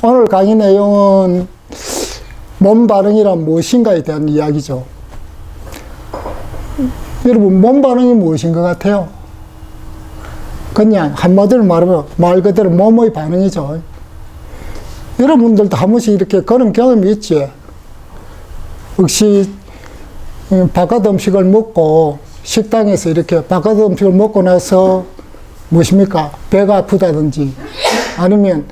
오늘 강의 내용은 몸 반응이란 무엇인가에 대한 이야기죠. 여러분, 몸 반응이 무엇인 것 같아요? 그냥 한마디로 말하면 말 그대로 몸의 반응이죠. 여러분들도 한 번씩 이렇게 그런 경험이 있지. 혹시 바깥 음식을 먹고 식당에서 이렇게 바깥 음식을 먹고 나서 무엇입니까? 배가 아프다든지 아니면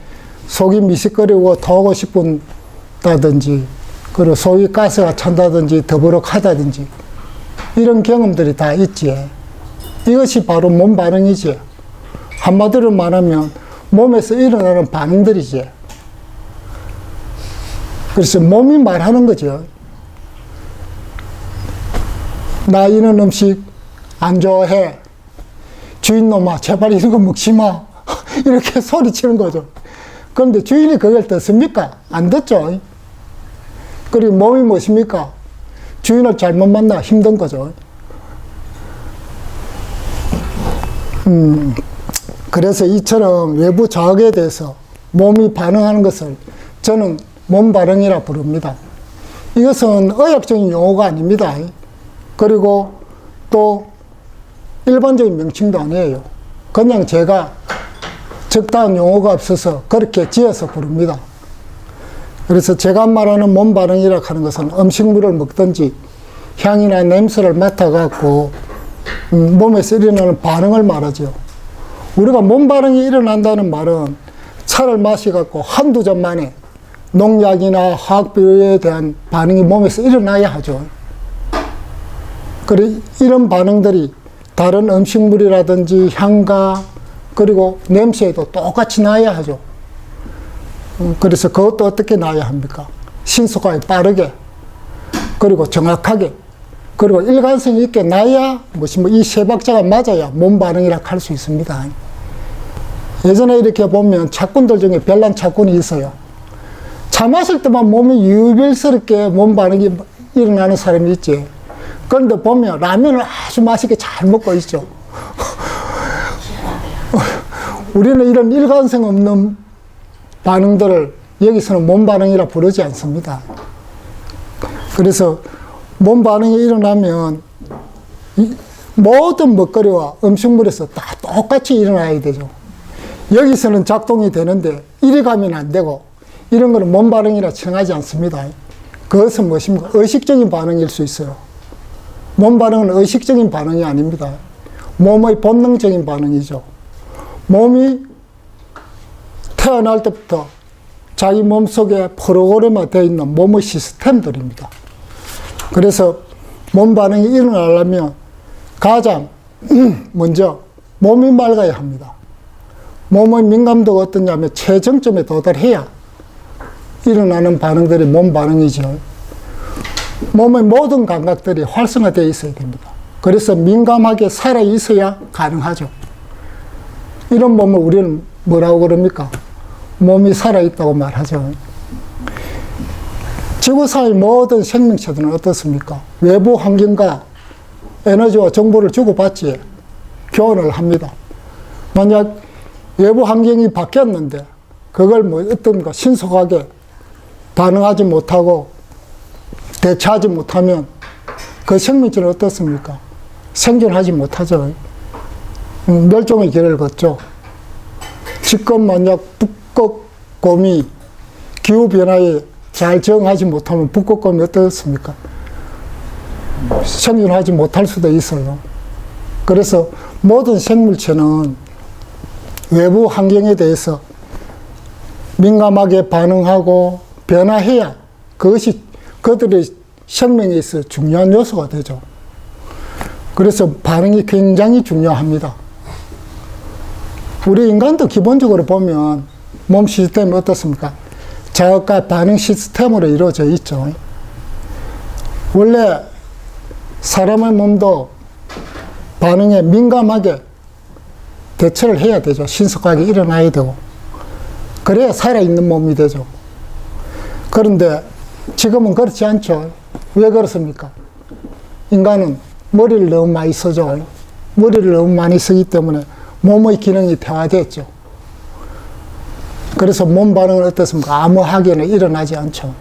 속이 미식거리고 토하고 싶다든지 그리고 속이 가스가 찬다든지 더부룩하다든지 이런 경험들이 다 있지. 이것이 바로 몸 반응이지. 한마디로 말하면 몸에서 일어나는 반응들이지. 그래서 몸이 말하는 거죠. 나 이런 음식 안 좋아해. 주인놈아, 제발 이런 거 먹지 마. 이렇게 소리치는 거죠. 그런데 주인이 그걸 듣습니까? 안 듣죠. 그리고 몸이 무엇입니까? 주인을 잘못 만나 힘든 거죠. 그래서 이처럼 외부 자극에 대해서 몸이 반응하는 것을 저는 몸 반응이라 부릅니다. 이것은 의학적인 용어가 아닙니다. 그리고 또 일반적인 명칭도 아니에요. 그냥 제가 적당한 용어가 없어서 그렇게 지어서 부릅니다. 그래서 제가 말하는 몸 반응이라 하는 것은 음식물을 먹든지 향이나 냄새를 맡아갖고 몸에서 일어나는 반응을 말하죠. 우리가 몸 반응이 일어난다는 말은 차를 마셔갖고 한두 잔 만에 농약이나 화학비료에 대한 반응이 몸에서 일어나야 하죠. 그래, 이런 반응들이 다른 음식물이라든지 향과 그리고 냄새에도 똑같이 나야 하죠. 그래서 그것도 어떻게 나야 합니까? 신속하게 빠르게 그리고 정확하게 그리고 일관성 있게 나야 이 세 박자가 맞아야 몸 반응이라 할 수 있습니다. 예전에 이렇게 보면 착군들 중에 별난 착군이 있어요. 차 마실 때만 몸이 유별스럽게 몸 반응이 일어나는 사람이 있지. 그런데 보면 라면을 아주 맛있게 잘 먹고 있죠. 우리는 이런 일관성 없는 반응들을 여기서는 몸 반응이라 부르지 않습니다. 그래서 몸 반응이 일어나면 모든 먹거리와 음식물에서 다 똑같이 일어나야 되죠. 여기서는 작동이 되는데 이리 가면 안 되고 이런 거는 몸 반응이라 칭하지 않습니다. 그것은 무엇입니까? 의식적인 반응일 수 있어요. 몸 반응은 의식적인 반응이 아닙니다. 몸의 본능적인 반응이죠. 몸이 태어날 때부터 자기 몸속에 프로그램화되어 있는 몸의 시스템들입니다. 그래서 몸 반응이 일어나려면 가장 먼저 몸이 맑아야 합니다. 몸의 민감도가 어떠냐면 최정점에 도달해야 일어나는 반응들이 몸 반응이죠. 몸의 모든 감각들이 활성화되어 있어야 됩니다. 그래서 민감하게 살아 있어야 가능하죠. 이런 몸을 우리는 뭐라고 그럽니까? 몸이 살아있다고 말하죠. 지구상의 모든 생명체들은 어떻습니까? 외부 환경과 에너지와 정보를 주고받지 교환을 합니다. 만약 외부 환경이 바뀌었는데 그걸 어떤가 신속하게 반응하지 못하고 대처하지 못하면 그 생명체는 어떻습니까? 생존하지 못하죠. 멸종의 길을 걷죠. 지금 만약 북극곰이 기후변화에 잘 적응하지 못하면 북극곰이 어떻습니까? 생존하지 못할 수도 있어요. 그래서 모든 생물체는 외부 환경에 대해서 민감하게 반응하고 변화해야 그것이 그들의 생명에 있어 중요한 요소가 되죠. 그래서 반응이 굉장히 중요합니다. 우리 인간도 기본적으로 보면 몸 시스템이 어떻습니까? 자극과 반응 시스템으로 이루어져 있죠. 원래 사람의 몸도 반응에 민감하게 대처를 해야 되죠. 신속하게 일어나야 되고. 그래야 살아있는 몸이 되죠. 그런데 지금은 그렇지 않죠. 왜 그렇습니까? 인간은 머리를 너무 많이 쓰죠. 머리를 너무 많이 쓰기 때문에 몸의 기능이 퇴화됐죠. 그래서 몸 반응은 어떻습니까? 아무 학에는 일어나지 않죠.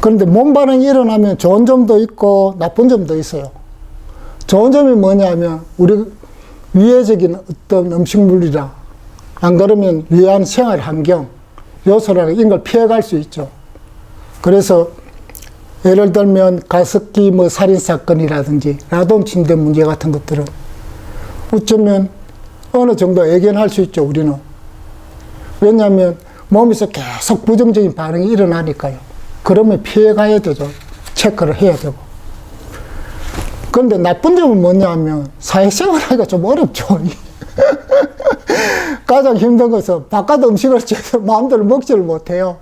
그런데 몸 반응이 일어나면 좋은 점도 있고 나쁜 점도 있어요. 좋은 점이 뭐냐면 우리 위해적인 어떤 음식물이라 안 그러면 위한 생활 환경 요소라는 이런 걸 피해갈 수 있죠. 그래서 예를 들면 가습기 뭐 살인사건이라든지 라돈 침대 문제 같은 것들은 어쩌면 어느 정도 예견할 수 있죠, 우리는. 왜냐하면 몸에서 계속 부정적인 반응이 일어나니까요. 그러면 피해가야 되죠. 체크를 해야 되고. 그런데 나쁜 점은 뭐냐 하면 사회생활 하기가 좀 어렵죠. 가장 힘든 것은 바깥 음식을 마음대로 먹지를 못해요.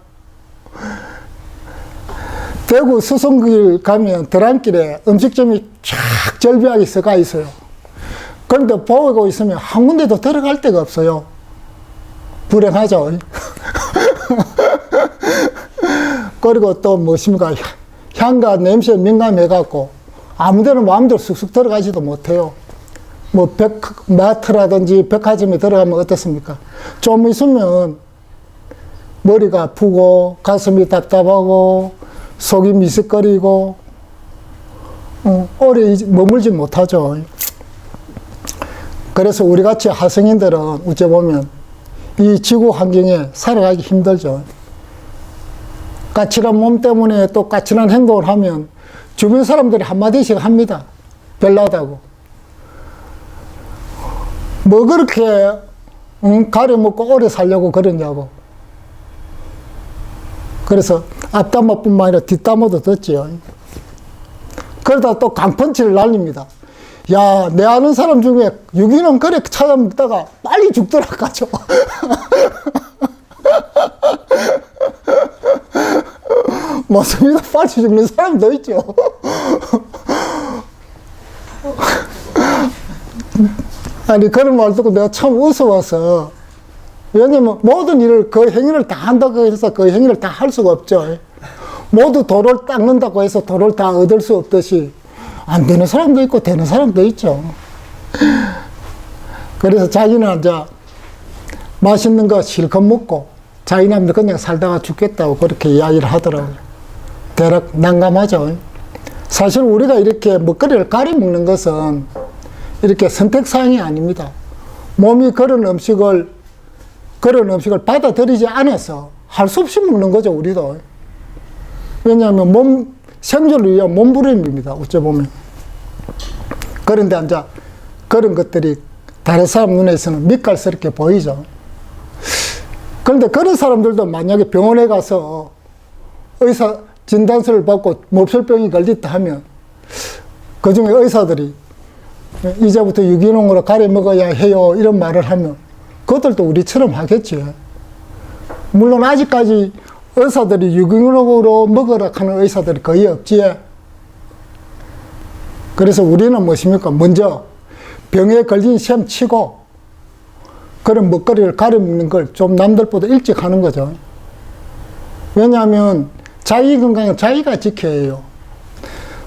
대구 수성길 가면 들안길에 음식점이 쫙 절벽이 서가 있어요. 그런데 보고 있으면 한 군데도 들어갈 데가 없어요. 불행하죠. 그리고 또 무엇입니까? 향과 냄새에 민감해갖고 아무데나 마음대로 쑥쑥 들어가지도 못해요. 뭐 마트라든지 백화점에 들어가면 어떻습니까? 좀 있으면 머리가 아프고 가슴이 답답하고 속이 미식거리고 오래 머물지 못하죠. 그래서 우리같이 하성인들은 어째 보면 이 지구 환경에 살아가기 힘들죠. 까칠한 몸 때문에 또 까칠한 행동을 하면 주변 사람들이 한마디씩 합니다. 별나다고. 뭐 그렇게 가려먹고 오래 살려고 그러냐고. 그래서 앞담화뿐만 아니라 뒷담화도 듣지요. 그러다 또 강펀치를 날립니다. 야, 내 아는 사람 중에 유기농 그래 찾아먹다가 빨리 죽더라 가죠. 맞습니다. 빨리 죽는 사람도 있죠. 아니, 그런 말 듣고 내가 참 웃어와서. 왜냐면 모든 일을 그 행위를 다 한다고 해서 그 행위를 다 할 수가 없죠. 모두 도를 닦는다고 해서 도를 다 얻을 수 없듯이 안 되는 사람도 있고 되는 사람도 있죠. 그래서 자기는 이제 맛있는 거 실컷 먹고 자기는 그냥 살다가 죽겠다고 그렇게 이야기를 하더라고요. 대략 난감하죠. 사실 우리가 이렇게 먹거리를 가려 먹는 것은 이렇게 선택사항이 아닙니다. 몸이 그런 음식을 받아들이지 않아서 할 수 없이 먹는 거죠, 우리도. 왜냐하면 생존을 위한 몸부림입니다, 어쩌보면. 그런데 이제 그런 것들이 다른 사람 눈에서는 밑갈스럽게 보이죠. 그런데 그런 사람들도 만약에 병원에 가서 의사 진단서를 받고 몹쓸병이 걸렸다 하면 그 중에 의사들이 이제부터 유기농으로 가려 먹어야 해요, 이런 말을 하면 그것들도 우리처럼 하겠지. 물론 아직까지 의사들이 유기농으로 먹으라 하는 의사들이 거의 없지. 그래서 우리는 무엇입니까? 먼저 병에 걸린 셈 치고 그런 먹거리를 가려 먹는 걸 좀 남들보다 일찍 하는 거죠. 왜냐하면 자기 건강은 자기가 지켜야 해요.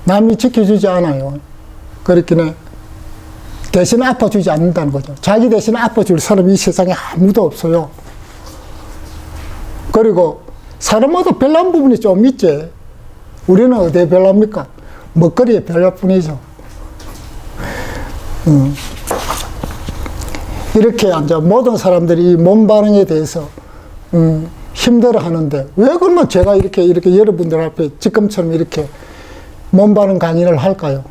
남이 지켜주지 않아요. 그렇기는 대신 아파주지 않는다는 거죠. 자기 대신 아파줄 사람이 이 세상에 아무도 없어요. 그리고 사람마다 별난 부분이 좀 있지. 우리는 어디에 별납니까? 먹거리에 별날 뿐이죠. 이렇게 이제 모든 사람들이 이 몸 반응에 대해서 힘들어 하는데 왜 그러면 제가 이렇게 여러분들 앞에 지금처럼 이렇게 몸 반응 강의를 할까요?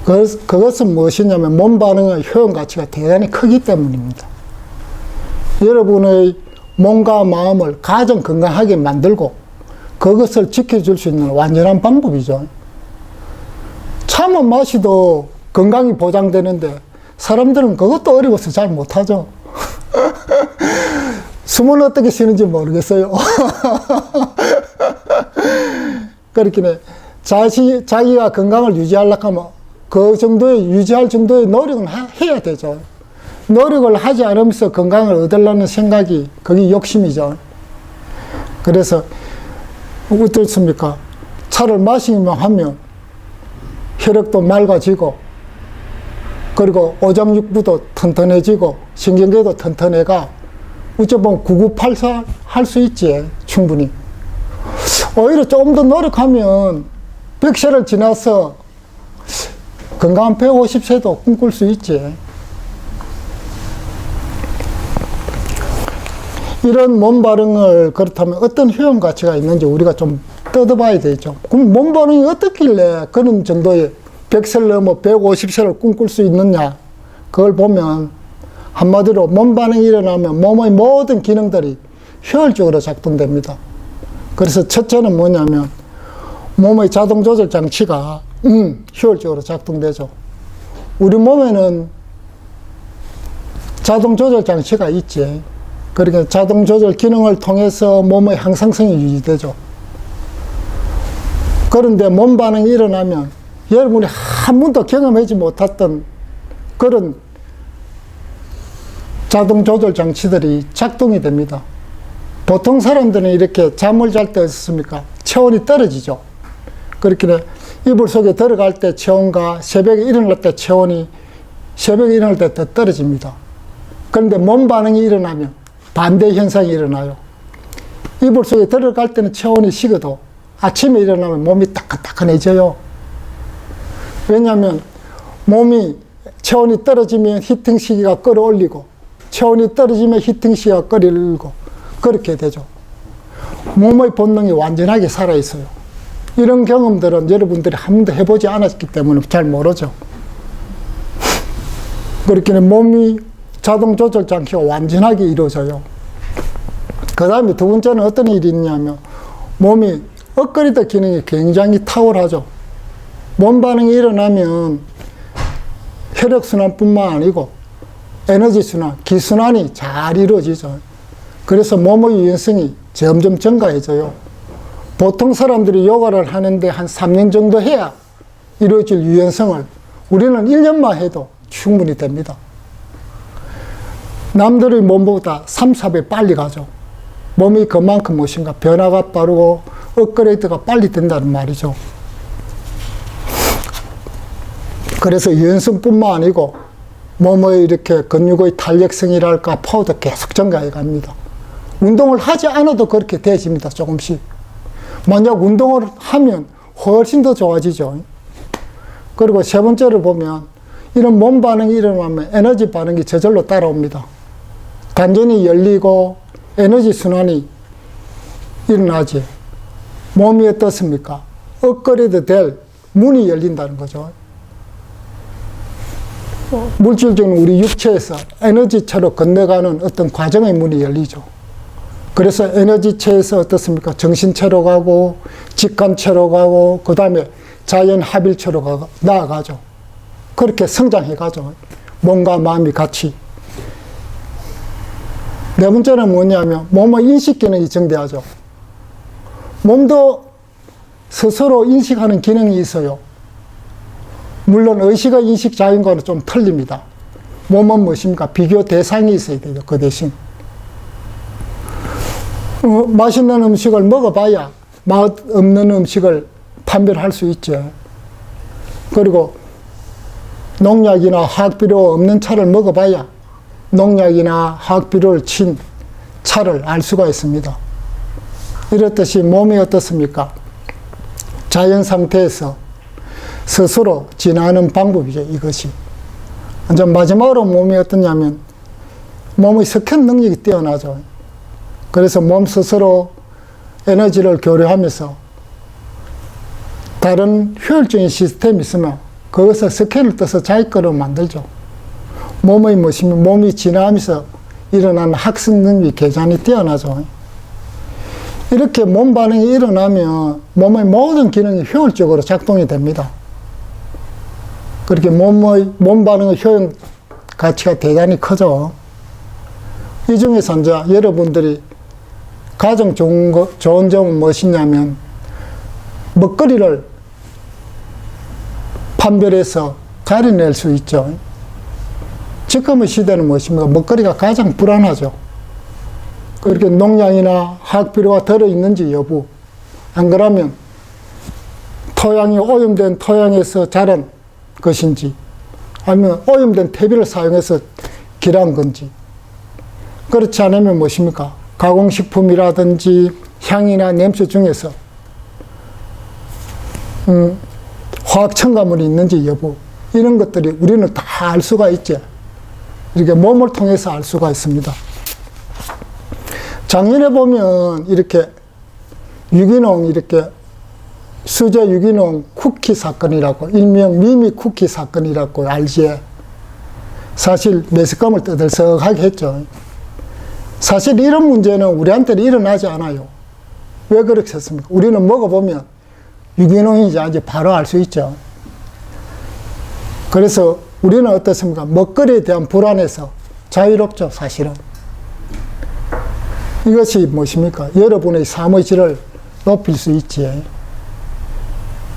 그것은 무엇이냐면 몸 반응의 효용 가치가 대단히 크기 때문입니다. 여러분의 몸과 마음을 가장 건강하게 만들고 그것을 지켜줄 수 있는 완전한 방법이죠. 참은 마시도 건강이 보장되는데 사람들은 그것도 어려워서 잘 못하죠. 숨은 어떻게 쉬는지 모르겠어요. 그렇기는 자기가 건강을 유지하려고 하면 유지할 정도의 노력은 해야 되죠. 노력을 하지 않으면서 건강을 얻으려는 생각이 그게 욕심이죠. 그래서 어떻습니까? 차를 마시기만 하면 혈액도 맑아지고 그리고 오장육부도 튼튼해지고 신경계도 튼튼해가 어째 보면 9984 할 수 있지, 충분히. 오히려 조금 더 노력하면 100세를 지나서 건강한 150세도 꿈꿀 수 있지. 이런 몸 반응을 그렇다면 어떤 효용 가치가 있는지 우리가 좀 뜯어봐야 되죠. 그럼 몸 반응이 어떻길래 그런 정도의 100세를 넘어 150세를 꿈꿀 수 있느냐. 그걸 보면 한마디로 몸 반응이 일어나면 몸의 모든 기능들이 효율적으로 작동됩니다. 그래서 첫째는 뭐냐면 몸의 자동 조절 장치가 효율적으로 작동되죠. 우리 몸에는 자동 조절 장치가 있지. 그러니까 자동 조절 기능을 통해서 몸의 항상성이 유지되죠. 그런데 몸 반응이 일어나면 여러분이 한 번도 경험하지 못했던 그런 자동 조절 장치들이 작동이 됩니다. 보통 사람들은 이렇게 잠을 잘 때 어떻습니까? 체온이 떨어지죠. 그렇게 이불 속에 들어갈 때 체온과 새벽에 일어날 때 체온이 새벽에 일어날 때 더 떨어집니다. 그런데 몸 반응이 일어나면 반대 현상이 일어나요. 이불 속에 들어갈 때는 체온이 식어도 아침에 일어나면 몸이 따끈따끈해져요. 왜냐하면 몸이 체온이 떨어지면 히팅 시기가 끌어올리고 체온이 떨어지면 히팅 시기가 끌어올리고 그렇게 되죠. 몸의 본능이 완전하게 살아있어요. 이런 경험들은 여러분들이 한 번도 해보지 않았기 때문에 잘 모르죠. 그렇게 몸이 자동 조절 장치가 완전하게 이루어져요. 그 다음에 두 번째는 어떤 일이 있냐면 몸이 업그레이드 기능이 굉장히 탁월하죠. 몸 반응이 일어나면 혈액순환뿐만 아니고 에너지순환, 기순환이 잘 이루어지죠. 그래서 몸의 유연성이 점점 증가해져요. 보통 사람들이 요가를 하는데 한 3년 정도 해야 이루어질 유연성을 우리는 1년만 해도 충분히 됩니다. 남들의 몸보다 3, 4배 빨리 가죠. 몸이 그만큼 무엇인가 변화가 빠르고 업그레이드가 빨리 된다는 말이죠. 그래서 유연성뿐만 아니고 몸의 이렇게 근육의 탄력성이랄까 파워도 계속 증가해 갑니다. 운동을 하지 않아도 그렇게 되어집니다. 조금씩. 만약 운동을 하면 훨씬 더 좋아지죠. 그리고 세 번째로 보면 이런 몸 반응이 일어나면 에너지 반응이 저절로 따라옵니다. 단전이 열리고 에너지 순환이 일어나지. 몸이 어떻습니까? 업그레이드 될 문이 열린다는 거죠. 물질적인 우리 육체에서 에너지체로 건너가는 어떤 과정의 문이 열리죠. 그래서 에너지체에서 어떻습니까? 정신체로 가고, 직관체로 가고, 그 다음에 자연 합일체로 나아가죠. 그렇게 성장해 가죠. 몸과 마음이 같이. 네 번째는 뭐냐면 몸의 인식 기능이 증대하죠. 몸도 스스로 인식하는 기능이 있어요. 물론 의식의 인식 자연과는 좀 틀립니다. 몸은 무엇입니까? 비교 대상이 있어야 되죠. 그 대신. 맛있는 음식을 먹어봐야 맛 없는 음식을 판별할 수 있죠. 그리고 농약이나 화학비료 없는 차를 먹어봐야 농약이나 화학비료를 친 차를 알 수가 있습니다. 이렇듯이 몸이 어떻습니까? 자연 상태에서 스스로 진화하는 방법이죠, 이것이. 이제 마지막으로 몸이 어떠냐면 몸의 스캔 능력이 뛰어나죠. 그래서 몸 스스로 에너지를 교류하면서 다른 효율적인 시스템이 있으면 그것을 스캔을 떠서 자기 거로 만들죠. 몸의 무엇이면 몸이 진화하면서 일어나는 학습 능력 계산이 뛰어나죠. 이렇게 몸 반응이 일어나면 몸의 모든 기능이 효율적으로 작동이 됩니다. 그렇게 몸 반응의 효용 가치가 대단히 크죠. 이 중에서 이제 여러분들이 가장 좋은 점은 무엇이냐면 먹거리를 판별해서 가려낼 수 있죠. 지금의 시대는 무엇입니까? 먹거리가 가장 불안하죠. 그렇게 농약이나 화학비료가 들어있는지 여부, 안 그러면 토양이 오염된 토양에서 자란 것인지, 아니면 오염된 퇴비를 사용해서 길한 건지, 그렇지 않으면 무엇입니까? 가공식품이라든지 향이나 냄새 중에서 화학 첨가물이 있는지 여부, 이런 것들이 우리는 다 알 수가 있죠. 이렇게 몸을 통해서 알 수가 있습니다. 작년에 보면 이렇게 유기농, 이렇게 수제 유기농 쿠키 사건이라고, 일명 미미 쿠키 사건이라고 알지에 사실 매스컴을 떠들썩하게 했죠. 사실 이런 문제는 우리한테는 일어나지 않아요. 왜 그렇게 했습니까? 우리는 먹어보면 유기농인지 아닌지 바로 알 수 있죠. 그래서 우리는 어떻습니까? 먹거리에 대한 불안에서 자유롭죠, 사실은. 이것이 무엇입니까? 여러분의 삶의 질을 높일 수 있지.